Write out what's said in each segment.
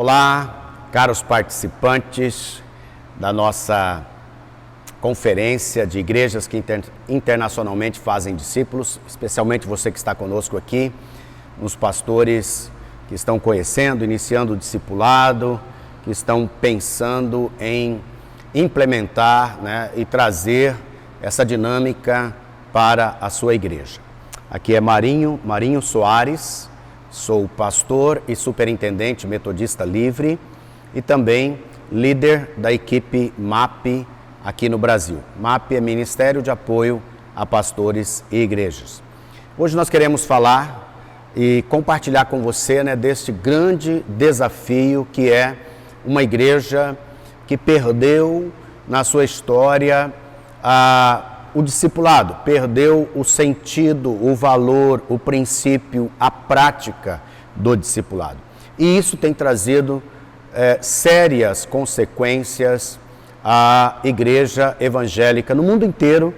Olá, caros participantes da nossa conferência de igrejas que internacionalmente fazem discípulos, especialmente você que está conosco aqui, os pastores que estão conhecendo, iniciando o discipulado, que estão pensando em implementar, e trazer essa dinâmica para a sua igreja. Aqui é Marinho Soares, sou pastor e superintendente metodista livre e também líder da equipe MAP aqui no Brasil. MAP é Ministério de Apoio a Pastores e Igrejas. Hoje nós queremos falar e compartilhar com você deste grande desafio que é uma igreja que perdeu na sua história o discipulado, perdeu o sentido, o valor, o princípio, a prática do discipulado. E isso tem trazido sérias consequências à igreja evangélica no mundo inteiro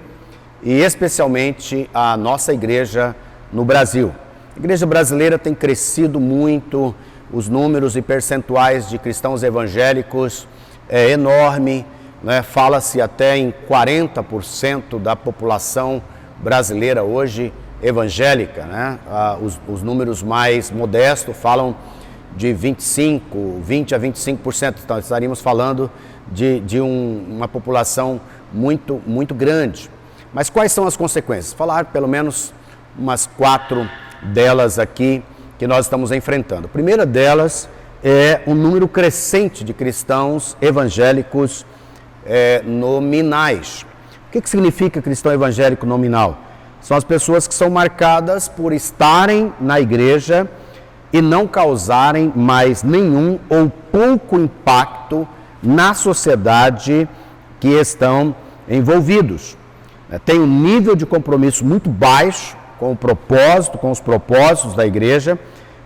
e especialmente à nossa igreja no Brasil. A igreja brasileira tem crescido muito, os números e percentuais de cristãos evangélicos é enorme. Fala-se até em 40% da população brasileira hoje evangélica. Os números mais modestos falam de 20 a 25%. Então, estaríamos falando de uma população muito, muito grande. Mas quais são as consequências? Falar pelo menos umas 4 delas aqui que nós estamos enfrentando. A primeira delas é um número crescente de cristãos evangélicos nominais. O que significa cristão evangélico nominal? São as pessoas que são marcadas por estarem na igreja e não causarem mais nenhum ou pouco impacto na sociedade que estão envolvidos. Tem um nível de compromisso muito baixo com os propósitos da igreja,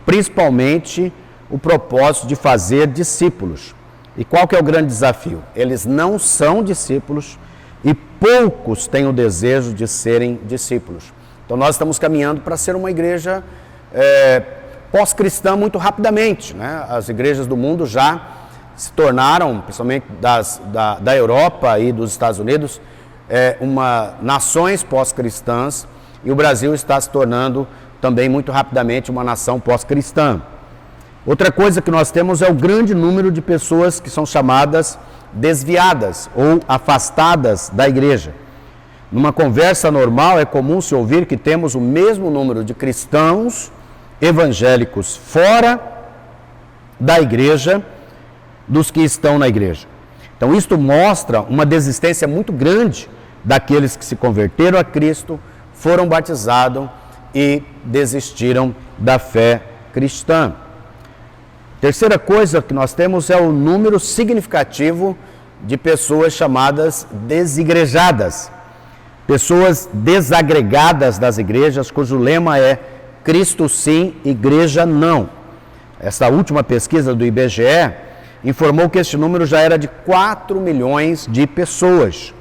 principalmente o propósito de fazer discípulos. E qual que é o grande desafio? Eles não são discípulos e poucos têm o desejo de serem discípulos. Então nós estamos caminhando para ser uma igreja pós-cristã muito rapidamente. As igrejas do mundo já se tornaram, principalmente da Europa e dos Estados Unidos, nações pós-cristãs, e o Brasil está se tornando também muito rapidamente uma nação pós-cristã. Outra coisa que nós temos é o grande número de pessoas que são chamadas desviadas ou afastadas da igreja. Numa conversa normal é comum se ouvir que temos o mesmo número de cristãos evangélicos fora da igreja dos que estão na igreja. Então isto mostra uma desistência muito grande daqueles que se converteram a Cristo, foram batizados e desistiram da fé cristã. Terceira coisa que nós temos é o número significativo de pessoas chamadas desigrejadas, pessoas desagregadas das igrejas, cujo lema é Cristo sim, igreja não. Essa última pesquisa do IBGE informou que este número já era de 4 milhões de pessoas,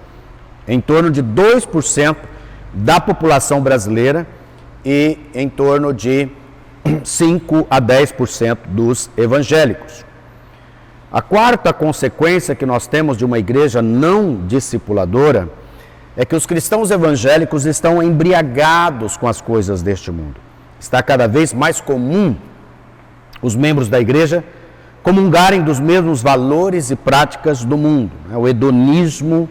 em torno de 2% da população brasileira e em torno de 5 a 10% dos evangélicos. A quarta consequência que nós temos de uma igreja não discipuladora é que os cristãos evangélicos estão embriagados com as coisas deste mundo. Está cada vez mais comum os membros da igreja comungarem dos mesmos valores e práticas do mundo. O hedonismo,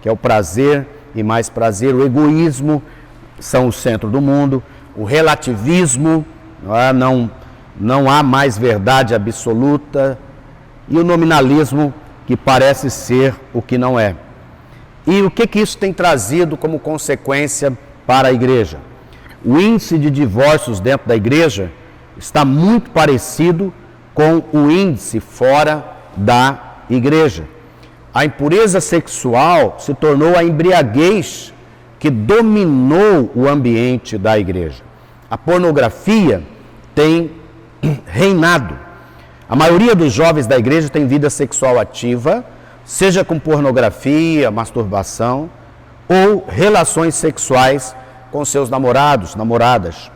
que é o prazer e mais prazer, o egoísmo são o centro do mundo, o relativismo, não há mais verdade absoluta, e o nominalismo, que parece ser o que não é. E o que isso tem trazido como consequência para a igreja? O índice de divórcios dentro da igreja está muito parecido com o índice fora da igreja. A impureza sexual se tornou a embriaguez que dominou o ambiente da igreja. A pornografia tem reinado. A maioria dos jovens da igreja tem vida sexual ativa, seja com pornografia, masturbação ou relações sexuais com seus namorados, namoradas.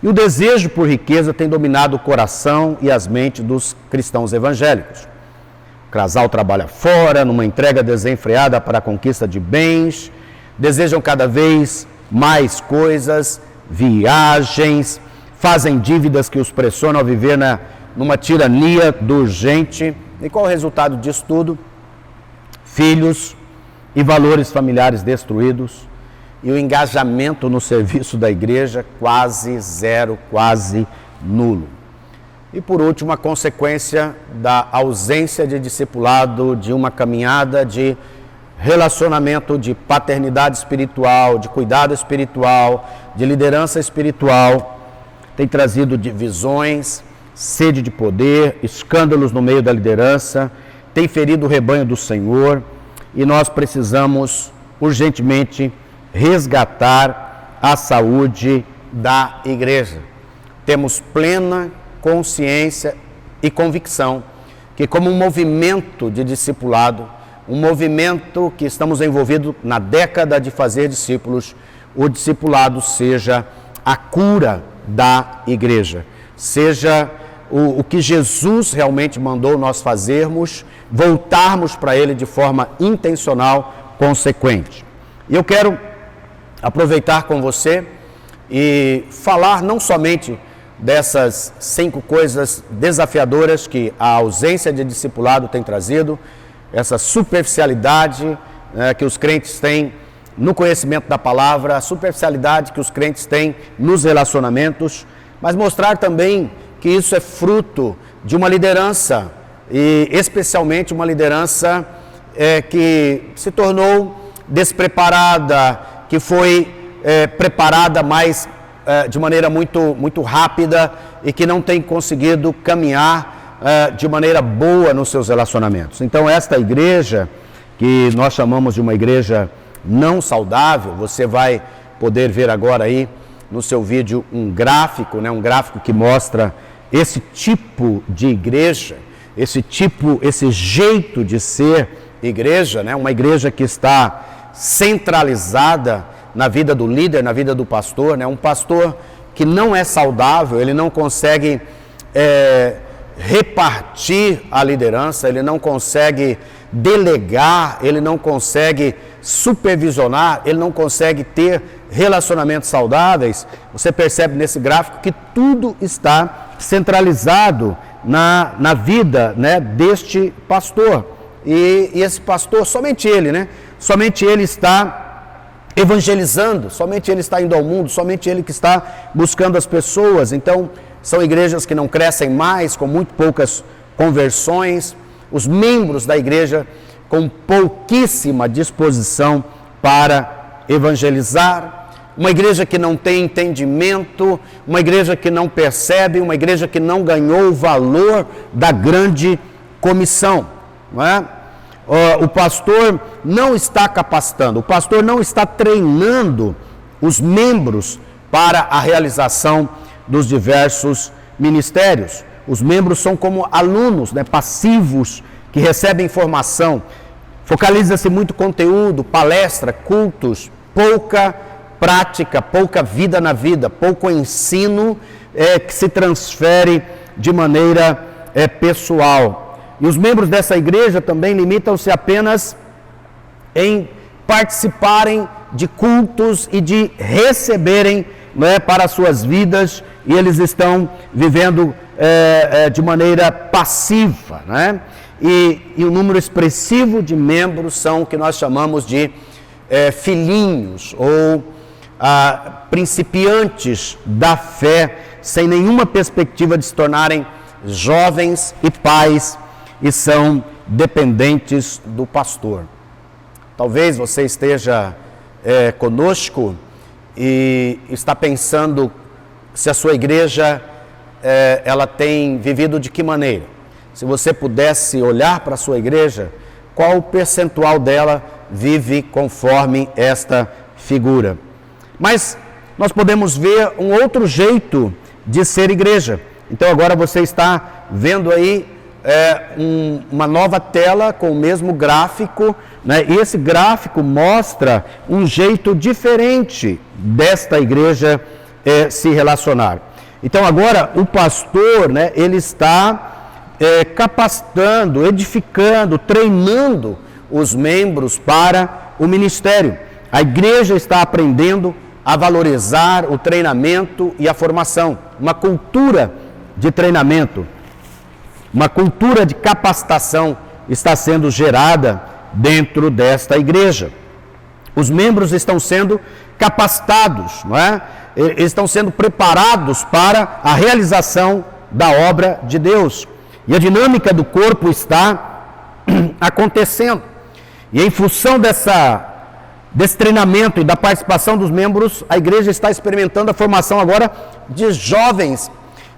E o desejo por riqueza tem dominado o coração e as mentes dos cristãos evangélicos. O casal trabalha fora, numa entrega desenfreada para a conquista de bens, desejam cada vez mais coisas, viagens, fazem dívidas que os pressionam a viver numa tirania do urgente. E qual é o resultado disso tudo? Filhos e valores familiares destruídos, e o engajamento no serviço da igreja quase zero, quase nulo. E por último, a consequência da ausência de discipulado, de uma caminhada de relacionamento, de paternidade espiritual, de cuidado espiritual, de liderança espiritual, tem trazido divisões, sede de poder, escândalos no meio da liderança, tem ferido o rebanho do Senhor, e nós precisamos urgentemente resgatar a saúde da igreja. Temos plena consciência e convicção que, como um movimento de discipulado, um movimento que estamos envolvidos na década de fazer discípulos, o discipulado seja a cura da igreja, seja o que Jesus realmente mandou nós fazermos, voltarmos para Ele de forma intencional, consequente. E eu quero aproveitar com você e falar não somente dessas 5 coisas desafiadoras que a ausência de discipulado tem trazido, essa superficialidade que os crentes têm no conhecimento da palavra, a superficialidade que os crentes têm nos relacionamentos, mas mostrar também que isso é fruto de uma liderança, e especialmente uma liderança que se tornou despreparada, que foi preparada mais de maneira muito rápida e que não tem conseguido caminhar de maneira boa nos seus relacionamentos. Então, esta igreja, que nós chamamos de uma igreja não saudável, você vai poder ver agora aí no seu vídeo um gráfico, um gráfico que mostra esse tipo de igreja, esse jeito de ser igreja, uma igreja que está centralizada na vida do líder, na vida do pastor, um pastor que não é saudável, ele não consegue repartir a liderança, ele não consegue delegar, ele não consegue supervisionar, ele não consegue ter relacionamentos saudáveis. Você percebe nesse gráfico que tudo está centralizado na vida deste pastor. E esse pastor, somente ele está evangelizando, somente ele está indo ao mundo, somente ele que está buscando as pessoas. Então, são igrejas que não crescem mais, com muito poucas conversões, os membros da igreja com pouquíssima disposição para evangelizar, uma igreja que não tem entendimento, uma igreja que não percebe, uma igreja que não ganhou o valor da grande comissão, não é? O pastor não está capacitando, o pastor não está treinando os membros para a realização dos diversos ministérios. Os membros são como alunos, passivos, que recebem informação. Focaliza-se muito conteúdo, palestra, cultos, pouca prática, pouca vida na vida, pouco ensino que se transfere de maneira pessoal. E os membros dessa igreja também limitam-se apenas em participarem de cultos e de receberem para suas vidas, e eles estão vivendo de maneira passiva, E um número expressivo de membros são o que nós chamamos de filhinhos ou principiantes da fé, sem nenhuma perspectiva de se tornarem jovens e pais, e são dependentes do pastor. Talvez você esteja conosco e está pensando se a sua igreja ela tem vivido de que maneira. Se você pudesse olhar para a sua igreja, qual o percentual dela vive conforme esta figura? Mas nós podemos ver um outro jeito de ser igreja. Então agora você está vendo aí uma nova tela com o mesmo gráfico, e esse gráfico mostra um jeito diferente desta igreja se relacionar. Então agora o pastor, né, ele está capacitando, edificando, treinando os membros para o ministério. A igreja está aprendendo a valorizar o treinamento e a formação, uma cultura de treinamento, uma cultura de capacitação está sendo gerada dentro desta igreja. Os membros estão sendo capacitados, não é? Estão sendo preparados para a realização da obra de Deus. E a dinâmica do corpo está acontecendo. E em função desse treinamento e da participação dos membros, a igreja está experimentando a formação agora de jovens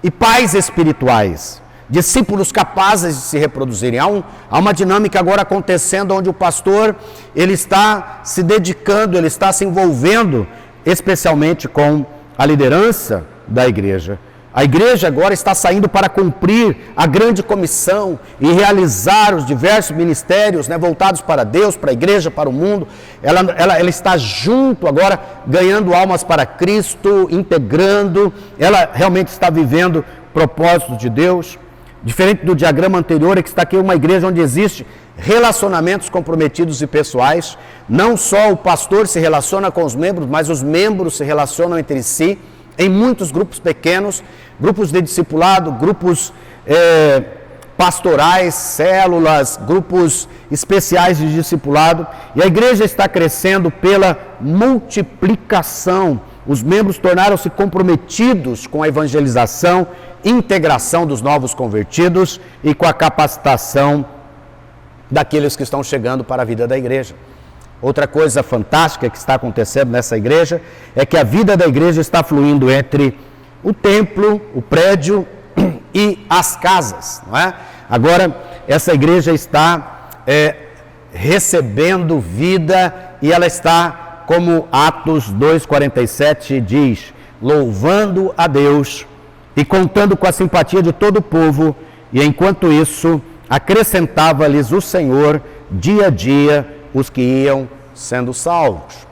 e pais espirituais, discípulos capazes de se reproduzirem. Há uma dinâmica agora acontecendo onde o pastor ele está se dedicando, ele está se envolvendo especialmente com a liderança da igreja. A igreja agora está saindo para cumprir a grande comissão e realizar os diversos ministérios, né, voltados para Deus, para a igreja, para o mundo. Ela está junto agora, ganhando almas para Cristo, integrando. Ela realmente está vivendo o propósito de Deus. Diferente do diagrama anterior, é que está aqui uma igreja onde existe relacionamentos comprometidos e pessoais. Não só o pastor se relaciona com os membros, mas os membros se relacionam entre si em muitos grupos pequenos, grupos de discipulado, grupos pastorais, células, grupos especiais de discipulado. E a igreja está crescendo pela multiplicação. Os membros tornaram-se comprometidos com a evangelização, integração dos novos convertidos e com a capacitação daqueles que estão chegando para a vida da igreja. Outra coisa fantástica que está acontecendo nessa igreja é que a vida da igreja está fluindo entre o templo, o prédio e as casas, não é? Agora, essa igreja está recebendo vida e ela está, como Atos 2,47 diz, louvando a Deus e contando com a simpatia de todo o povo, e enquanto isso, acrescentava-lhes o Senhor dia a dia os que iam sendo salvos.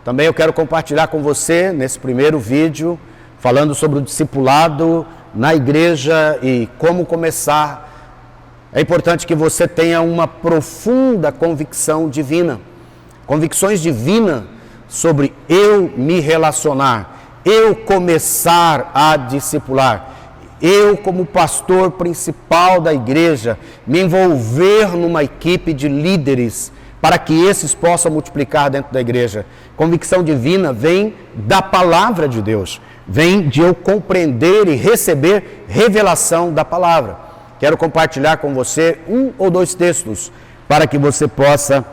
Também eu quero compartilhar com você, nesse primeiro vídeo, falando sobre o discipulado na igreja e como começar. É importante que você tenha uma profunda convicção divina, convicções divinas sobre eu me relacionar, eu começar a discipular, eu como pastor principal da igreja, me envolver numa equipe de líderes para que esses possam multiplicar dentro da igreja. Convicção divina vem da palavra de Deus, vem de eu compreender e receber revelação da palavra. Quero compartilhar com você um ou dois textos para que você possa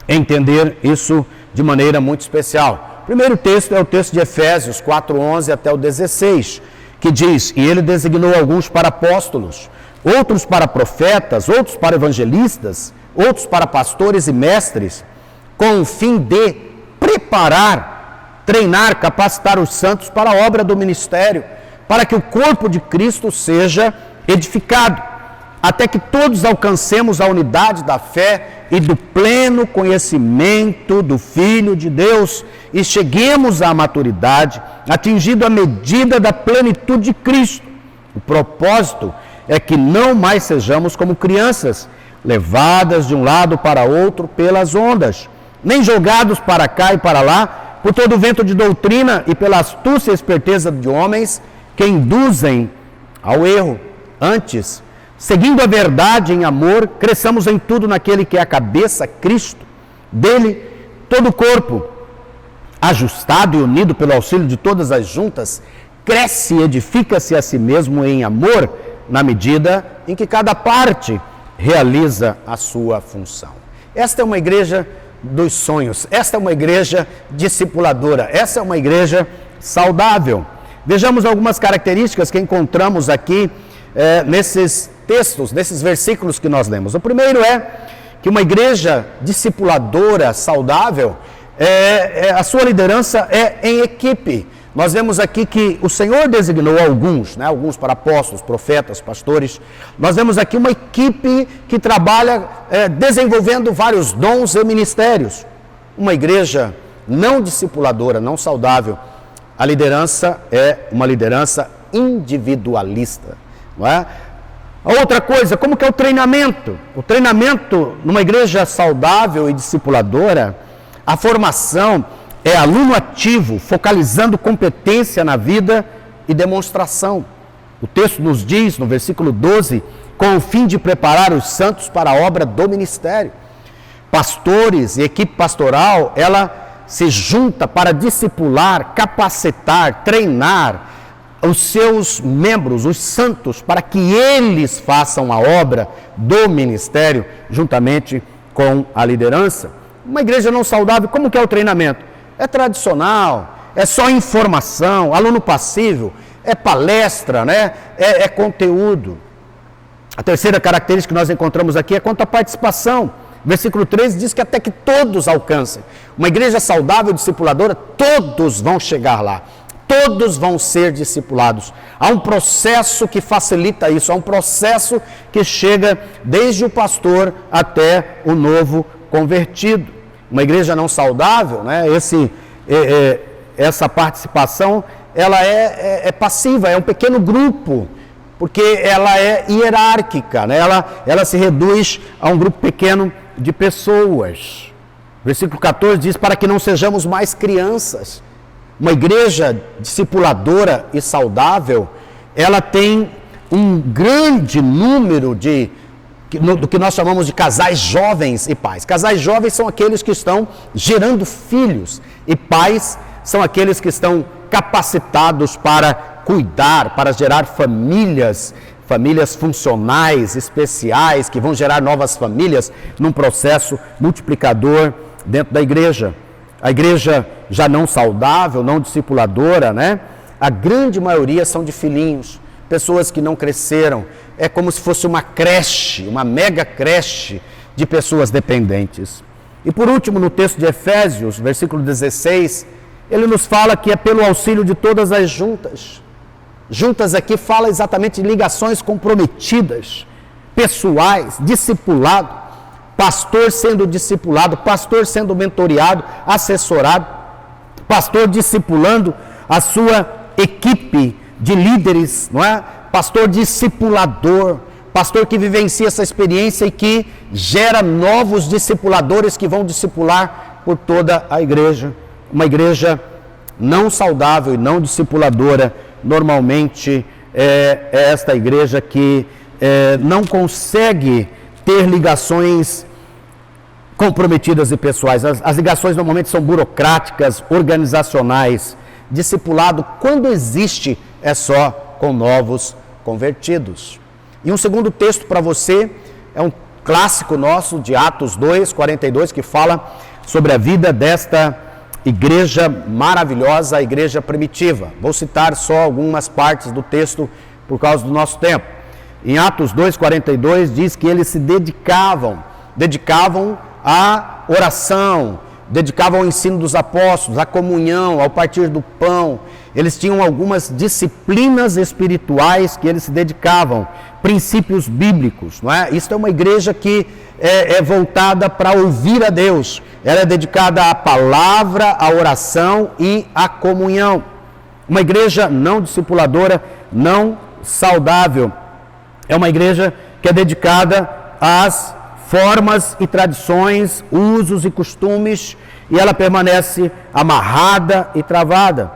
entender isso de maneira muito especial. O primeiro texto é o texto de Efésios 4:11 até o 16, que diz: e ele designou alguns para apóstolos, outros para profetas, outros para evangelistas, outros para pastores e mestres, com o fim de preparar, treinar, capacitar os santos para a obra do ministério, para que o corpo de Cristo seja edificado, até que todos alcancemos a unidade da fé e do pleno conhecimento do Filho de Deus e cheguemos à maturidade, atingindo a medida da plenitude de Cristo. O propósito é que não mais sejamos como crianças, levadas de um lado para outro pelas ondas, nem jogados para cá e para lá, por todo o vento de doutrina e pela astúcia e esperteza de homens que induzem ao erro. Antes, seguindo a verdade em amor, cresçamos em tudo naquele que é a cabeça, Cristo. Dele, todo o corpo, ajustado e unido pelo auxílio de todas as juntas, cresce e edifica-se a si mesmo em amor, na medida em que cada parte realiza a sua função. Esta é uma igreja dos sonhos, esta é uma igreja discipuladora, essa é uma igreja saudável. Vejamos algumas características que encontramos aqui nesses textos, nesses versículos que nós lemos. O primeiro é que uma igreja discipuladora, saudável, a sua liderança é em equipe. Nós vemos aqui que o Senhor designou alguns, né, alguns para apóstolos, profetas, pastores. Nós vemos aqui uma equipe que trabalha desenvolvendo vários dons e ministérios. Uma igreja não discipuladora, não saudável, A liderança é uma liderança individualista, não é? A outra coisa, como que é o treinamento? O treinamento numa igreja saudável e discipuladora, a formação é aluno ativo, focalizando competência na vida e demonstração. O texto nos diz, no versículo 12, com o fim de preparar os santos para a obra do ministério. Pastores e equipe pastoral, ela se junta para discipular, capacitar, treinar os seus membros, os santos, para que eles façam a obra do ministério juntamente com a liderança. Uma igreja não saudável, como que é o treinamento? É tradicional, é só informação, aluno passivo, é palestra, né? É conteúdo. A terceira característica que nós encontramos aqui é quanto à participação. Versículo 13 diz que até que todos alcancem. Uma igreja saudável, discipuladora, todos vão chegar lá. Todos vão ser discipulados. Há um processo que facilita isso, há um processo que chega desde o pastor até o novo convertido. Uma igreja não saudável, né? Essa participação, ela é passiva, é um pequeno grupo, porque ela é hierárquica, né? Ela se reduz a um grupo pequeno de pessoas. Versículo 14 diz, para que não sejamos mais crianças. Uma igreja discipuladora e saudável, ela tem um grande número do que nós chamamos de casais jovens e pais. Casais jovens são aqueles que estão gerando filhos, e pais são aqueles que estão capacitados para cuidar, para gerar famílias funcionais, especiais, que vão gerar novas famílias num processo multiplicador dentro da igreja. A igreja já não saudável, não discipuladora, né? A grande maioria são de filhinhos, pessoas que não cresceram. É como se fosse uma creche, uma mega creche de pessoas dependentes. E por último, no texto de Efésios, versículo 16, ele nos fala que é pelo auxílio de todas as juntas. Juntas aqui fala exatamente de ligações comprometidas, pessoais, discipulado. Pastor sendo discipulado, pastor sendo mentoreado, assessorado, pastor discipulando a sua equipe de líderes, não é? Pastor discipulador, pastor que vivencia essa experiência e que gera novos discipuladores que vão discipular por toda a igreja. Uma igreja não saudável e não discipuladora, normalmente é esta igreja que não consegue ter ligações comprometidas e pessoais. As ligações normalmente são burocráticas, organizacionais. Discipulado, quando existe, é só com novos convertidos. E um segundo texto para você, é um clássico nosso de Atos 2, 42, que fala sobre a vida desta igreja maravilhosa, a igreja primitiva. Vou citar só algumas partes do texto por causa do nosso tempo. Em Atos 2, 42, diz que eles se dedicavam à oração, dedicavam ao ensino dos apóstolos, à comunhão, ao partir do pão. Eles tinham algumas disciplinas espirituais que eles se dedicavam, princípios bíblicos, não é? Isso é uma igreja que é voltada para ouvir a Deus. Ela é dedicada à palavra, à oração e à comunhão. Uma igreja não discipuladora, não saudável. É uma igreja que é dedicada às formas e tradições, usos e costumes, e ela permanece amarrada e travada.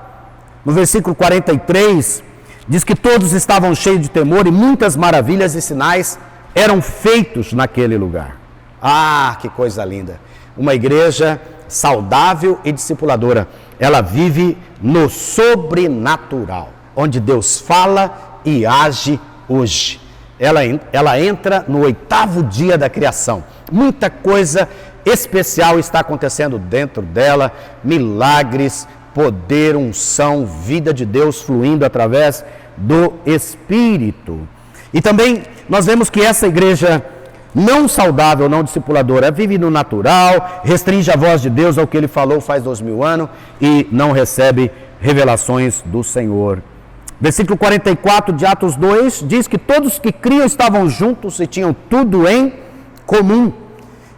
No versículo 43, diz que todos estavam cheios de temor e muitas maravilhas e sinais eram feitos naquele lugar. Ah, que coisa linda! Uma igreja saudável e discipuladora, ela vive no sobrenatural, onde Deus fala e age hoje. Ela entra no 8º dia da criação. Muita coisa especial está acontecendo dentro dela, milagres, poder, unção, vida de Deus fluindo através do Espírito. E também nós vemos que essa igreja não saudável, não discipuladora, vive no natural, restringe a voz de Deus ao que Ele falou faz 2000 anos e não recebe revelações do Senhor. Versículo 44 de Atos 2 diz que todos que criam estavam juntos e tinham tudo em comum.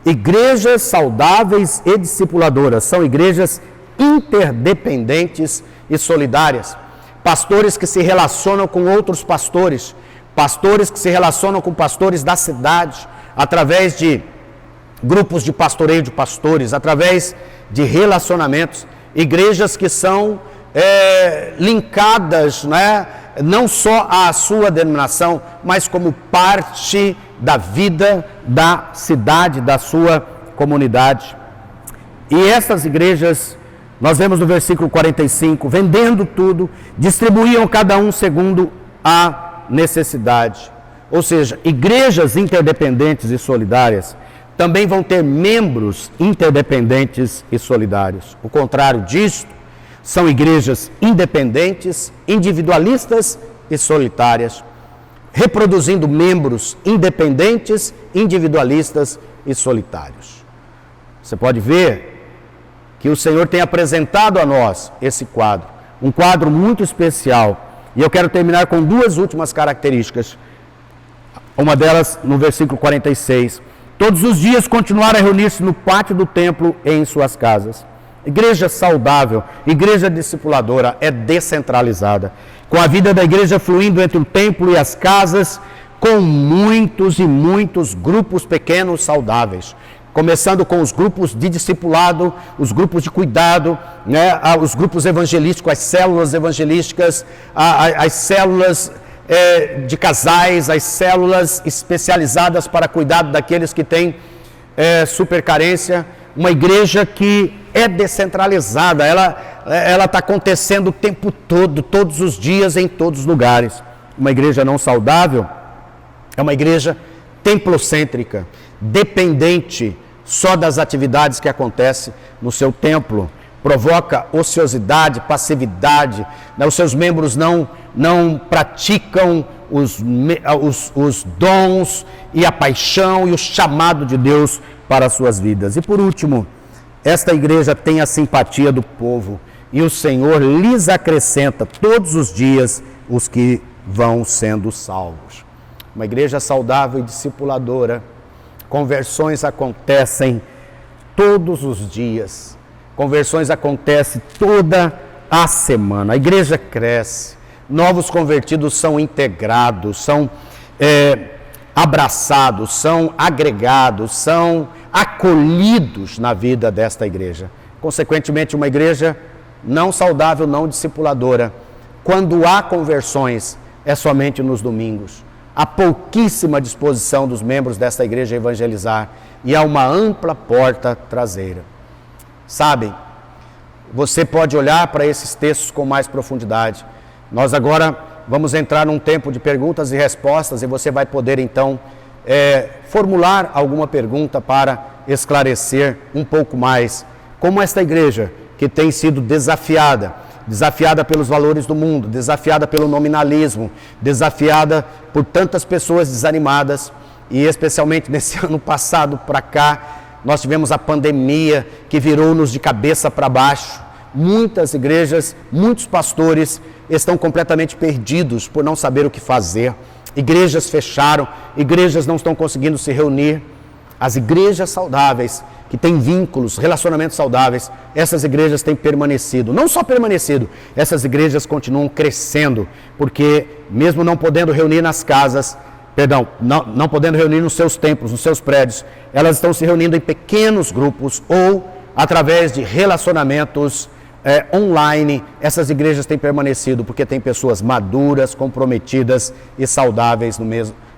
Igrejas saudáveis e discipuladoras são igrejas interdependentes e solidárias, pastores que se relacionam com outros pastores, pastores que se relacionam com pastores da cidade, através de grupos de pastoreio de pastores, através de relacionamentos, igrejas que são linkadas, né, não só à sua denominação, mas como parte da vida da cidade, da sua comunidade. E essas igrejas, nós vemos no versículo 45, vendendo tudo, distribuíam cada um segundo a necessidade. Ou seja, igrejas interdependentes e solidárias também vão ter membros interdependentes e solidários. O contrário disto, são igrejas independentes, individualistas e solitárias, reproduzindo membros independentes, individualistas e solitários. Você pode ver que o Senhor tem apresentado a nós esse quadro, um quadro muito especial. E eu quero terminar com duas últimas características. Uma delas no versículo 46. Todos os dias continuaram a reunir-se no pátio do templo e em suas casas. Igreja saudável, igreja discipuladora é descentralizada, com a vida da igreja fluindo entre o templo e as casas, com muitos e muitos grupos pequenos saudáveis, começando com os grupos de discipulado, os grupos de cuidado, né, os grupos evangelísticos, as células evangelísticas, as células de casais, as células especializadas para cuidado daqueles que têm supercarência. Uma igreja que é descentralizada, ela está acontecendo o tempo todo, todos os dias, em todos os lugares. Uma igreja não saudável é uma igreja templocêntrica, dependente só das atividades que acontecem no seu templo. Provoca ociosidade, passividade, né? Os seus membros não praticam os dons e a paixão e o chamado de Deus para as suas vidas. E por último, esta igreja tem a simpatia do povo e o Senhor lhes acrescenta todos os dias os que vão sendo salvos. Uma igreja saudável e discipuladora, conversões acontecem todos os dias, conversões acontecem toda a semana, a igreja cresce, novos convertidos são integrados, são abraçados, são agregados, são acolhidos na vida desta igreja. Consequentemente, uma igreja não saudável, não discipuladora, quando há conversões, é somente nos domingos. Há pouquíssima disposição dos membros desta igreja a evangelizar e há uma ampla porta traseira. Sabem, você pode olhar para esses textos com mais profundidade. Nós agora vamos entrar num tempo de perguntas e respostas e você vai poder então formular alguma pergunta para esclarecer um pouco mais como esta igreja que tem sido desafiada pelos valores do mundo, desafiada pelo nominalismo, desafiada por tantas pessoas desanimadas e especialmente nesse ano passado para cá, nós tivemos a pandemia que virou-nos de cabeça para baixo. Muitas igrejas, muitos pastores estão completamente perdidos por não saber o que fazer. Igrejas fecharam, igrejas não estão conseguindo se reunir. As igrejas saudáveis, que têm vínculos, relacionamentos saudáveis, essas igrejas têm permanecido. Não só permanecido, essas igrejas continuam crescendo, porque mesmo não podendo reunir nas casas, não podendo reunir nos seus templos, nos seus prédios, elas estão se reunindo em pequenos grupos ou através de relacionamentos online. Essas igrejas têm permanecido porque tem pessoas maduras, comprometidas e saudáveis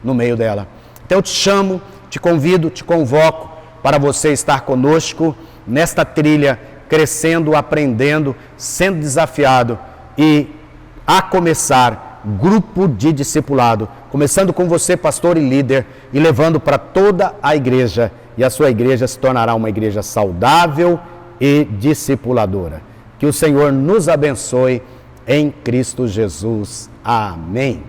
no meio dela. Então eu te chamo, te convido, te convoco para você estar conosco nesta trilha, crescendo, aprendendo, sendo desafiado e a começar grupo de discipulado, começando com você, pastor e líder, e levando para toda a igreja, e a sua igreja se tornará uma igreja saudável e discipuladora. Que o Senhor nos abençoe em Cristo Jesus. Amém.